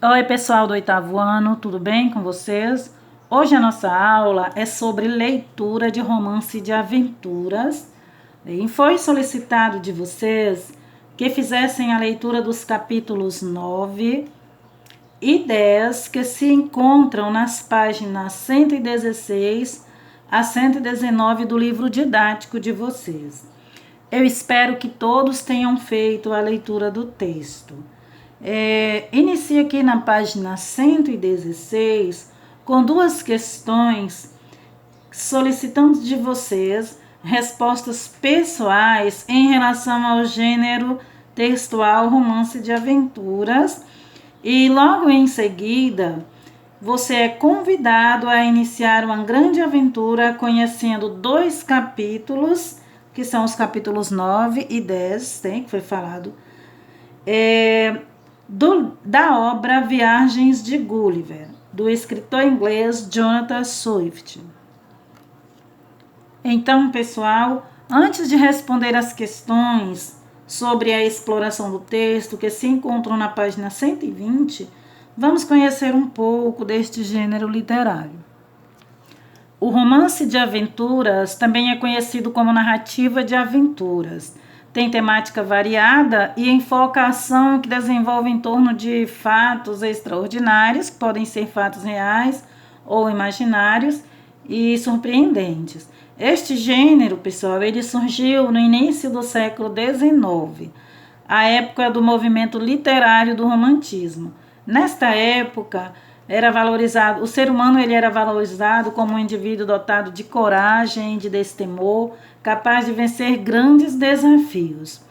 Oi, pessoal do oitavo ano, tudo bem com vocês? Hoje a nossa aula é sobre leitura de romance de aventuras e foi solicitado de vocês que fizessem a leitura dos capítulos 9 e 10 que se encontram nas páginas 116 a 119 do livro didático de vocês. Eu espero que todos tenham feito a leitura do texto. Inicie aqui na página 116 com duas questões solicitando de vocês respostas pessoais em relação ao gênero textual romance de aventuras e logo em seguida você é convidado a iniciar uma grande aventura conhecendo dois capítulos, que são os capítulos 9 e 10, que foi falado, da obra Viagens de Gulliver, do escritor inglês Jonathan Swift. Então, pessoal, antes de responder as questões sobre a exploração do texto que se encontram na página 120, vamos conhecer um pouco deste gênero literário. O romance de aventuras também é conhecido como narrativa de aventuras. Tem temática variada e enfoca a ação que desenvolve em torno de fatos extraordinários, que podem ser fatos reais ou imaginários e surpreendentes. Este gênero, pessoal, ele surgiu no início do século XIX, a época do movimento literário do romantismo. Nesta época, o ser humano ele era valorizado como um indivíduo dotado de coragem, de destemor, capaz de vencer grandes desafios.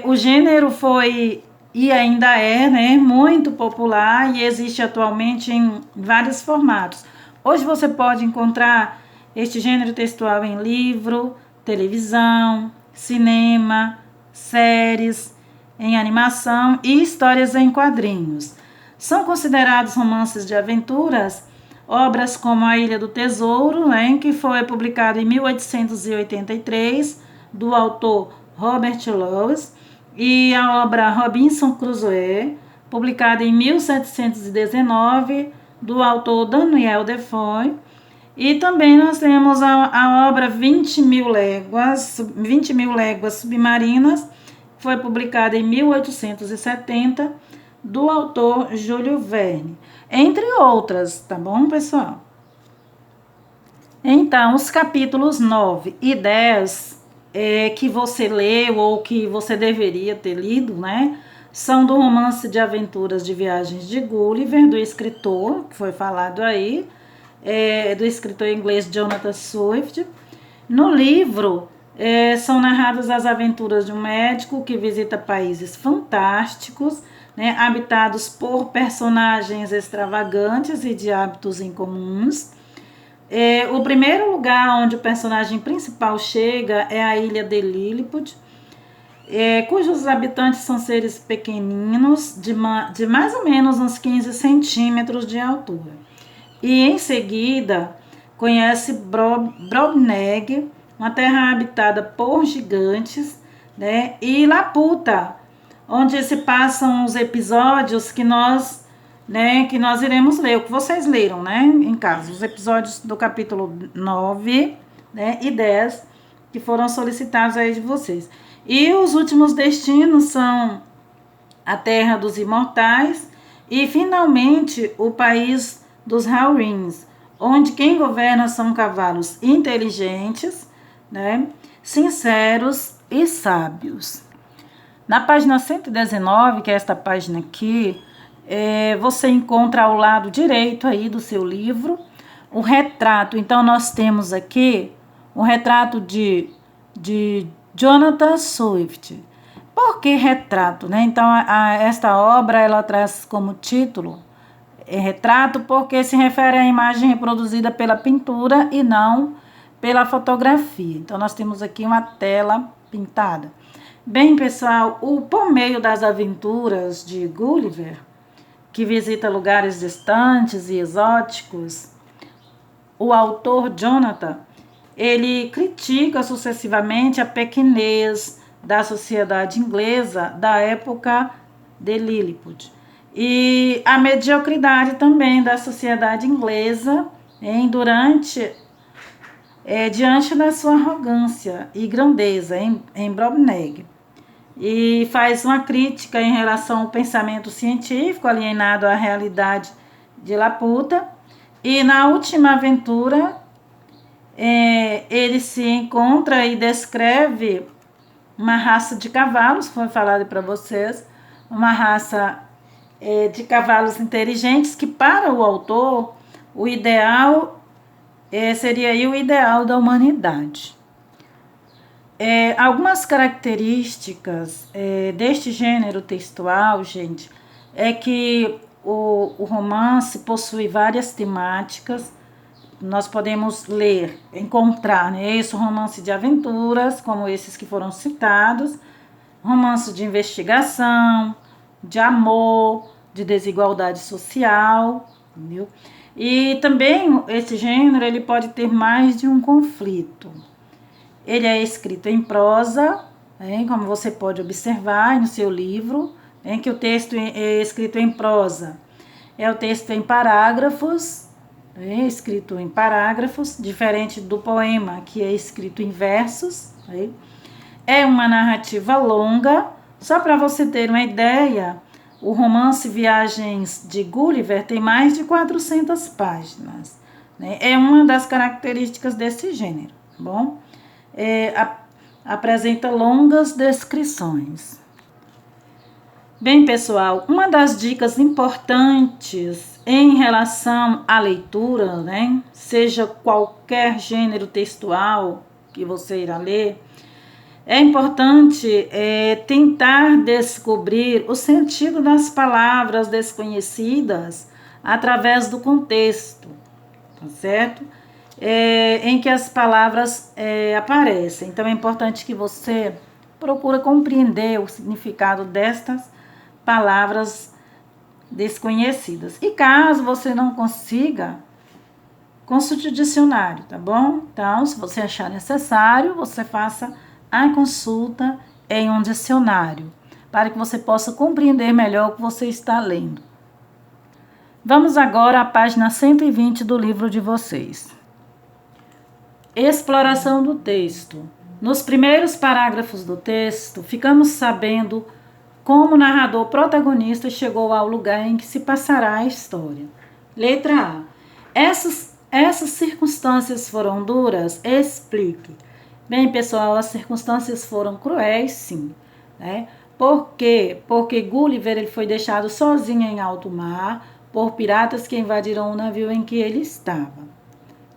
O gênero foi e ainda é, muito popular e existe atualmente em vários formatos. Hoje você pode encontrar este gênero textual em livro, televisão, cinema, séries, em animação e histórias em quadrinhos. São considerados romances de aventuras obras como A Ilha do Tesouro, que foi publicado em 1883, do autor Robert Louis, e a obra Robinson Crusoe, publicada em 1719, do autor Daniel Defoe. E também nós temos a obra 20.000 Léguas Submarinas, que foi publicada em 1870, do autor Júlio Verne, entre outras, tá bom, pessoal? Então, os capítulos 9 e 10 que você leu ou que você deveria ter lido, são do romance de aventuras de Viagens de Gulliver, do escritor, que foi falado aí, do escritor inglês Jonathan Swift. No livro, são narradas as aventuras de um médico que visita países fantásticos, habitados por personagens extravagantes e de hábitos incomuns. O primeiro lugar onde o personagem principal chega é a ilha de Lilliput, cujos habitantes são seres pequeninos, de mais ou menos uns 15 centímetros de altura. E em seguida conhece Brobneg, uma terra habitada por gigantes, e Laputa, onde se passam os episódios que nós iremos ler, o que vocês leram, em casa, os episódios do capítulo 9, e 10, que foram solicitados aí de vocês. E os últimos destinos são a Terra dos Imortais e, finalmente, o país dos Howrins, onde quem governa são cavalos inteligentes, sinceros e sábios. Na página 119, que é esta página aqui, você encontra ao lado direito aí do seu livro o retrato. Então, nós temos aqui o retrato de Jonathan Swift. Por que retrato? Então, esta obra ela traz como título retrato porque se refere à imagem reproduzida pela pintura e não pela fotografia. Então, nós temos aqui uma tela pintada. Bem, pessoal, por meio das aventuras de Gulliver, que visita lugares distantes e exóticos, o autor Jonathan, ele critica sucessivamente a pequenez da sociedade inglesa da época de Lilliput. e a mediocridade também da sociedade inglesa diante da sua arrogância e grandeza em Brobdingnagian. E faz uma crítica em relação ao pensamento científico alienado à realidade de Laputa. E na última aventura, ele se encontra e descreve uma raça de cavalos, foi falado para vocês, uma raça de cavalos inteligentes que, para o autor, o ideal seria aí o ideal da humanidade. Algumas características deste gênero textual, gente, é que o romance possui várias temáticas. Nós podemos encontrar, né, esse romance de aventuras, como esses que foram citados, romance de investigação, de amor, de desigualdade social, entendeu? E também esse gênero ele pode ter mais de um conflito. Ele é escrito em prosa, como você pode observar no seu livro, que o texto é escrito em prosa. É o texto em parágrafos, escrito em parágrafos, diferente do poema, que é escrito em versos. É uma narrativa longa. Só para você ter uma ideia, o romance Viagens de Gulliver tem mais de 400 páginas. É uma das características desse gênero, tá bom? Apresenta longas descrições. Bem, pessoal, uma das dicas importantes em relação à leitura, né, seja qualquer gênero textual que você irá ler, é importante tentar descobrir o sentido das palavras desconhecidas através do contexto, tá certo? Em que as palavras aparecem. Então, é importante que você procure compreender o significado destas palavras desconhecidas. E caso você não consiga, consulte o dicionário, tá bom? Então, se você achar necessário, você faça a consulta em um dicionário, para que você possa compreender melhor o que você está lendo. Vamos agora à página 120 do livro de vocês. Exploração do texto. Nos primeiros parágrafos do texto, ficamos sabendo como o narrador protagonista chegou ao lugar em que se passará a história. Letra A. Essas circunstâncias foram duras? Explique. Bem, pessoal, as circunstâncias foram cruéis, sim. Né? Por quê? Porque Gulliver ele foi deixado sozinho em alto mar por piratas que invadiram o navio em que ele estava.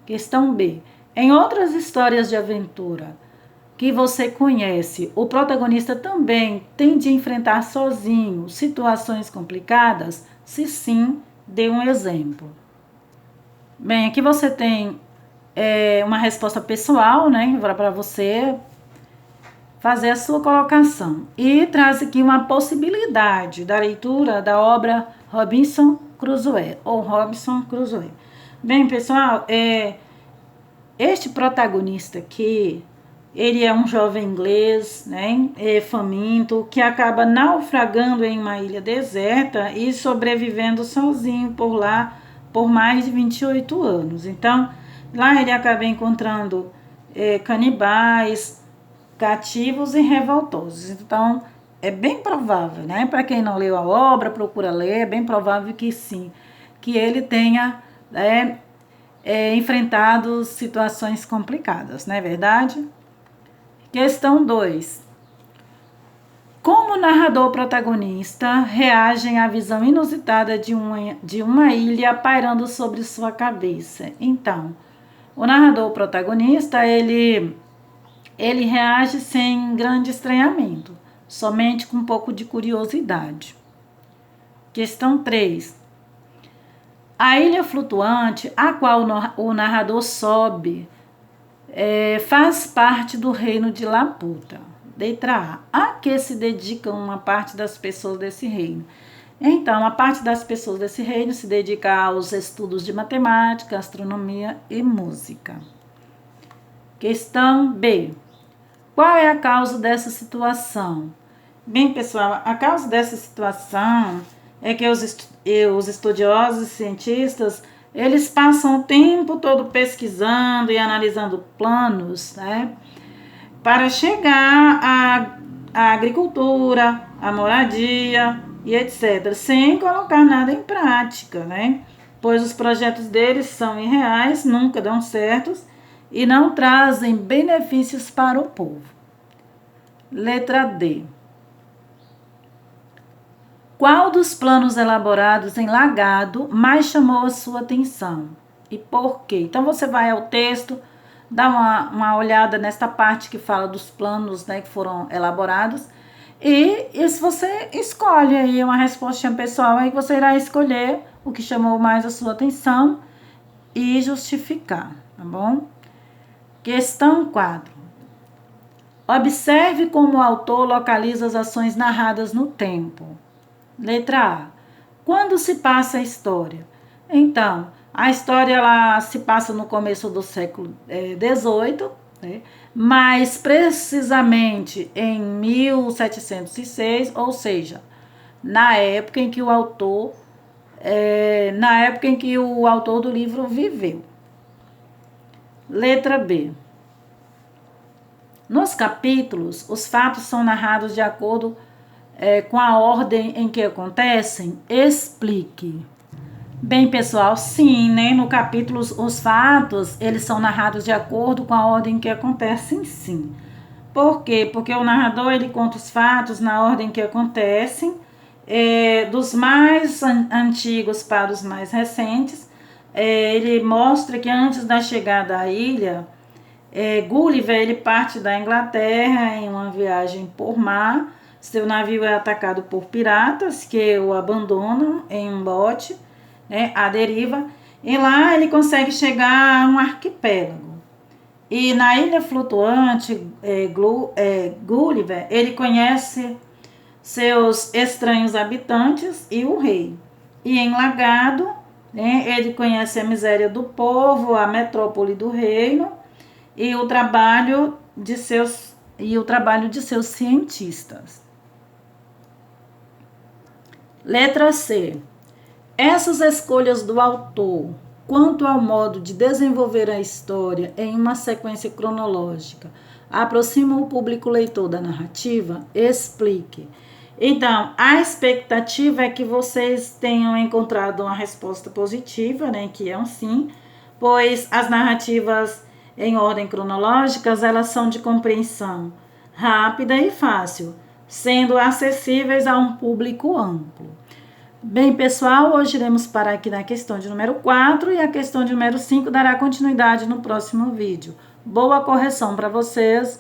Questão B. Em outras histórias de aventura que você conhece, o protagonista também tem de enfrentar sozinho situações complicadas? Se sim, dê um exemplo. Bem, aqui você tem uma resposta pessoal, né, para você fazer a sua colocação. E traz aqui uma possibilidade da leitura da obra Robinson Crusoe, ou Robinson Crusoe. Bem, pessoal, este protagonista aqui, ele é um jovem inglês, né, faminto, que acaba naufragando em uma ilha deserta e sobrevivendo sozinho por lá por mais de 28 anos. Então, lá ele acaba encontrando canibais, cativos e revoltosos. Então, é bem provável, né, para quem não leu a obra, procura ler, é bem provável que sim, que ele tenha enfrentado situações complicadas, não é verdade? Questão 2. Como o narrador protagonista reage à visão inusitada de uma ilha pairando sobre sua cabeça? Então, o narrador protagonista, ele reage sem grande estranhamento, somente com um pouco de curiosidade. Questão 3. A ilha flutuante, a qual o narrador sobe, faz parte do reino de Laputa. Letra A. A que se dedicam uma parte das pessoas desse reino? Então, a parte das pessoas desse reino se dedica aos estudos de matemática, astronomia e música. Questão B. Qual é a causa dessa situação? Bem, pessoal, a causa dessa situação é que os estudiosos e cientistas, eles passam o tempo todo pesquisando e analisando planos, né, para chegar à agricultura, à moradia e etc., sem colocar nada em prática, né? Pois os projetos deles são irreais, nunca dão certos e não trazem benefícios para o povo. Letra D. Qual dos planos elaborados em Lagado mais chamou a sua atenção? E por quê? Então você vai ao texto, dá uma olhada nesta parte que fala dos planos, né, que foram elaborados, e se você escolhe aí uma resposta pessoal, aí você irá escolher o que chamou mais a sua atenção e justificar, tá bom? Questão 4. Observe como o autor localiza as ações narradas no tempo. Letra A. Quando se passa a história? Então, a história ela se passa no começo do século XVIII, né? Mais precisamente em 1706, ou seja, na época em que o autor do livro viveu. Letra B. Nos capítulos, os fatos são narrados de acordo com a ordem em que acontecem? Explique. Bem, pessoal, sim, né? No capítulo, os fatos, eles são narrados de acordo com a ordem que acontecem, sim. Por quê? Porque o narrador, ele conta os fatos na ordem que acontecem, dos mais antigos para os mais recentes. Ele mostra que antes da chegada à ilha, Gulliver, ele parte da Inglaterra em uma viagem por mar. Seu navio é atacado por piratas que o abandonam em um bote, né, à deriva, e lá ele consegue chegar a um arquipélago. E na ilha flutuante, Gulliver, ele conhece seus estranhos habitantes e o rei. E em Lagado, né, ele conhece a miséria do povo, a metrópole do reino e o trabalho de seus cientistas. Letra C. Essas escolhas do autor quanto ao modo de desenvolver a história em uma sequência cronológica aproximam o público leitor da narrativa? Explique. Então, a expectativa é que vocês tenham encontrado uma resposta positiva, né, que é um sim, pois as narrativas em ordem cronológica, elas são de compreensão rápida e fácil, sendo acessíveis a um público amplo. Bem, pessoal, hoje iremos parar aqui na questão de número 4 e a questão de número 5 dará continuidade no próximo vídeo. Boa correção para vocês